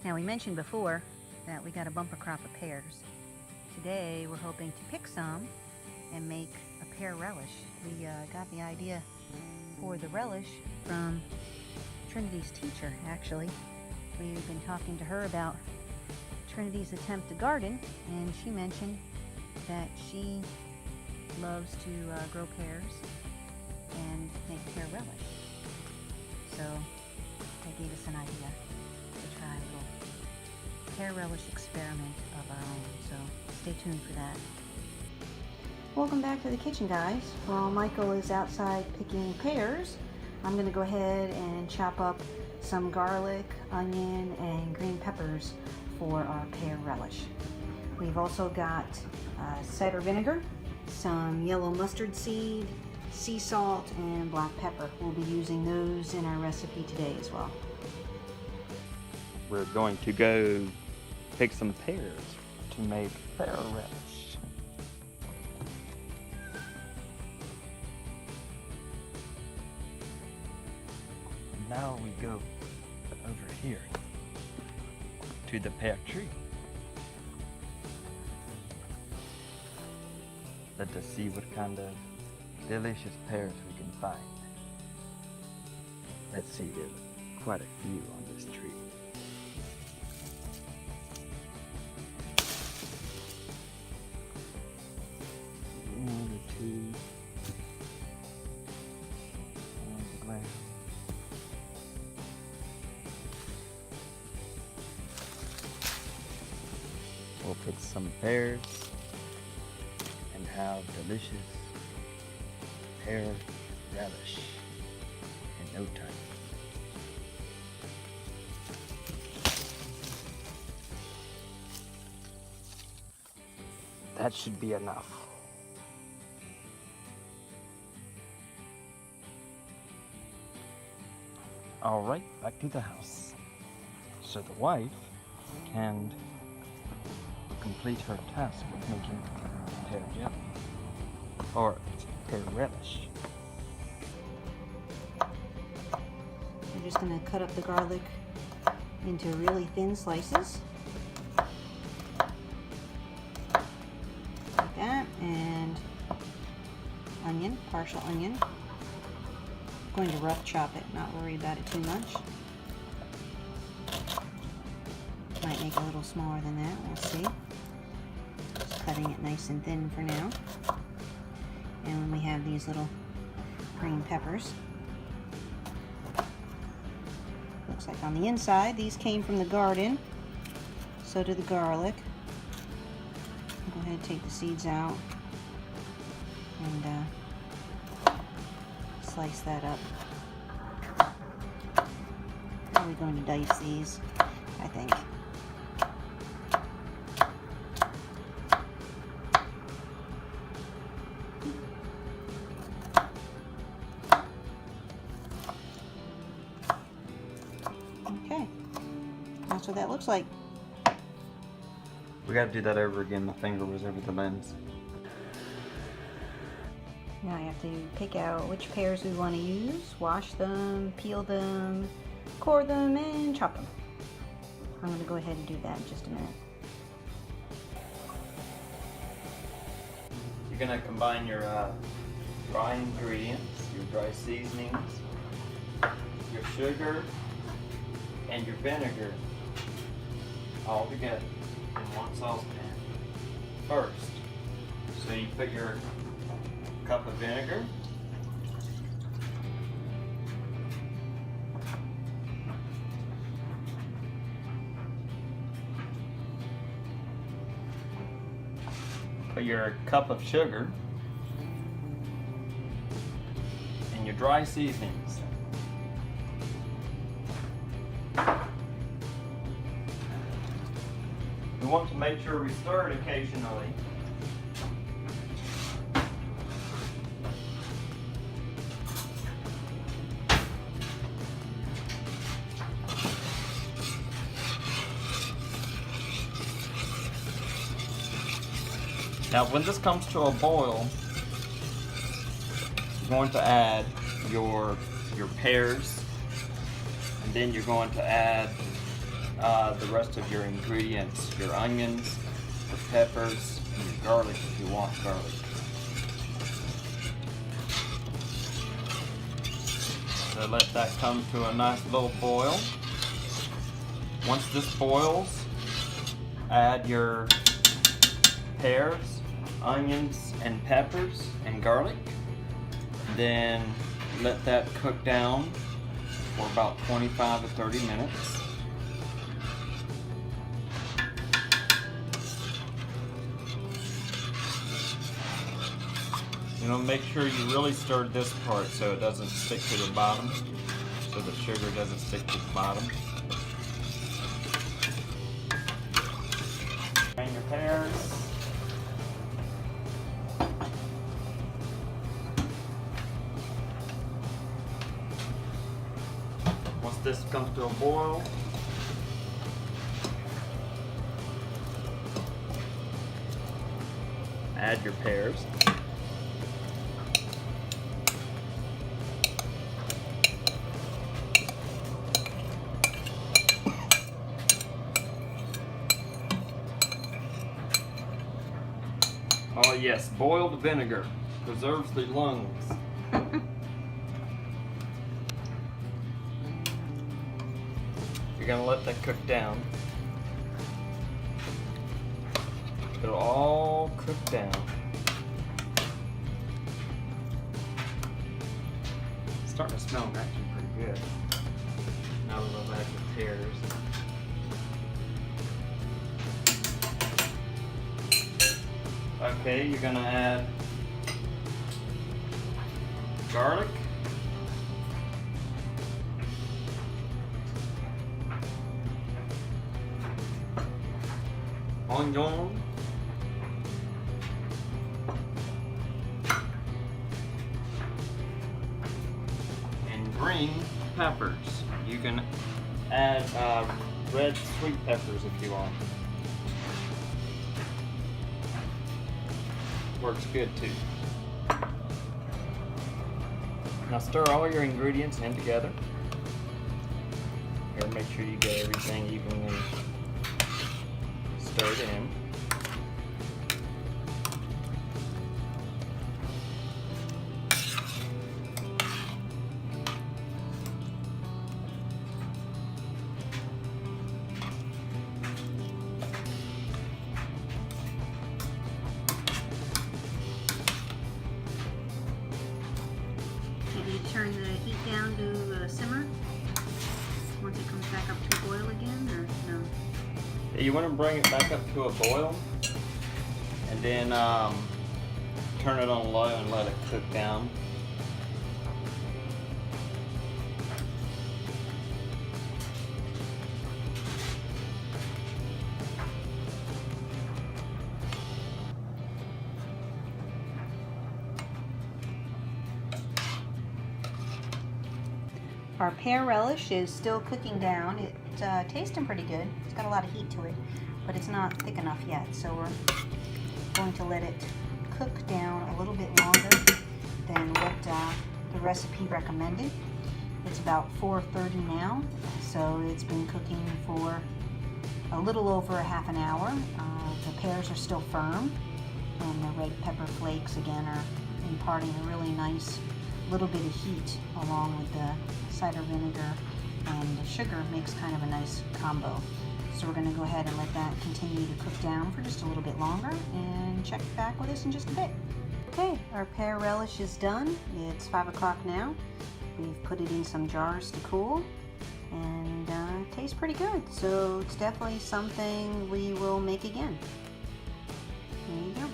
Now, we mentioned before that we got a bumper crop of pears. Today we're hoping to pick some and make a pear relish. We got the idea for the relish from Trinity's teacher, actually. We've been talking to her about Trinity's attempt to garden, and she mentioned that she loves to grow pears and make pear relish. So that gave us an idea to try a little pear relish experiment of our own. So stay tuned for that. Welcome back to the kitchen, guys. While Michael is outside picking pears, I'm going to go ahead and chop up some garlic, onion, and green peppers for our pear relish. We've also got cider vinegar, some yellow mustard seed, sea salt, and black pepper. We'll be using those in our recipe today as well. We're going to go pick some pears to make pear relish. Now we go over here to the pear tree. Let us see what kind of delicious pears we can find. Let's see, there's quite a few on this tree. One or two on the ground. We'll pick some pears and have delicious pear relish in no time. That should be enough. All right, back to the house. So the wife can complete her task of making pear jelly, or pear relish. I'm just going to cut up the garlic into really thin slices. Like that, and onion, partial onion. I'm going to rough chop it, not worry about it too much. Might make a little smaller than that, we'll see. Just cutting it nice and thin for now. And then we have these little green peppers. Looks like on the inside, these came from the garden. So did the garlic. I'll go ahead and take the seeds out and slice that up. Probably going to dice these, I think. Okay, that's what that looks like. We gotta do that over again. My finger was over the lens. Now I have to pick out which pears we want to use, wash them, peel them, core them, and chop them. I'm going to go ahead and do that in just a minute. You're gonna combine your dry ingredients, your dry seasonings, your sugar, and your vinegar all together in one saucepan first. So you put your cup of vinegar, put your cup of sugar, and your dry seasonings. We want to make sure we stir it occasionally. Now when this comes to a boil, you're going to add your pears, and then you're going to add the rest of your ingredients, your onions, your peppers, and your garlic if you want garlic. So let that come to a nice little boil. Once this boils, add your pears, onions, and peppers, and garlic. Then let that cook down for about 25 to 30 minutes. You know, make sure you really stir this part so it doesn't stick to the bottom, so the sugar doesn't stick to the bottom. And your pears. Once this comes to a boil, add your pears. Oh yes, boiled vinegar preserves the lungs. You're gonna let that cook down. It'll all cook down. It's starting to smell actually pretty good. Now we'll add the pears. Okay, you're gonna add garlic, onion, and green peppers. You can add red sweet peppers if you want. Works good too. Now stir all your ingredients in together. Here, make sure you get everything evenly stirred in. Turn the heat down to simmer once it comes back up to a boil again, or no? Yeah, you want to bring it back up to a boil, and then turn it on low and let it cook down. Our pear relish is still cooking down. It's tasting pretty good. It's got a lot of heat to it, but it's not thick enough yet. So we're going to let it cook down a little bit longer than what the recipe recommended. It's about 4:30 now, so it's been cooking for a little over a half an hour. The pears are still firm, and the red pepper flakes again are imparting a really nice little bit of heat along with the cider vinegar and the sugar makes kind of a nice combo. So we're going to go ahead and let that continue to cook down for just a little bit longer and check back with us in just a bit. Okay, our pear relish is done. It's 5 o'clock now. We've put it in some jars to cool, and it tastes pretty good. So it's definitely something we will make again. There you go.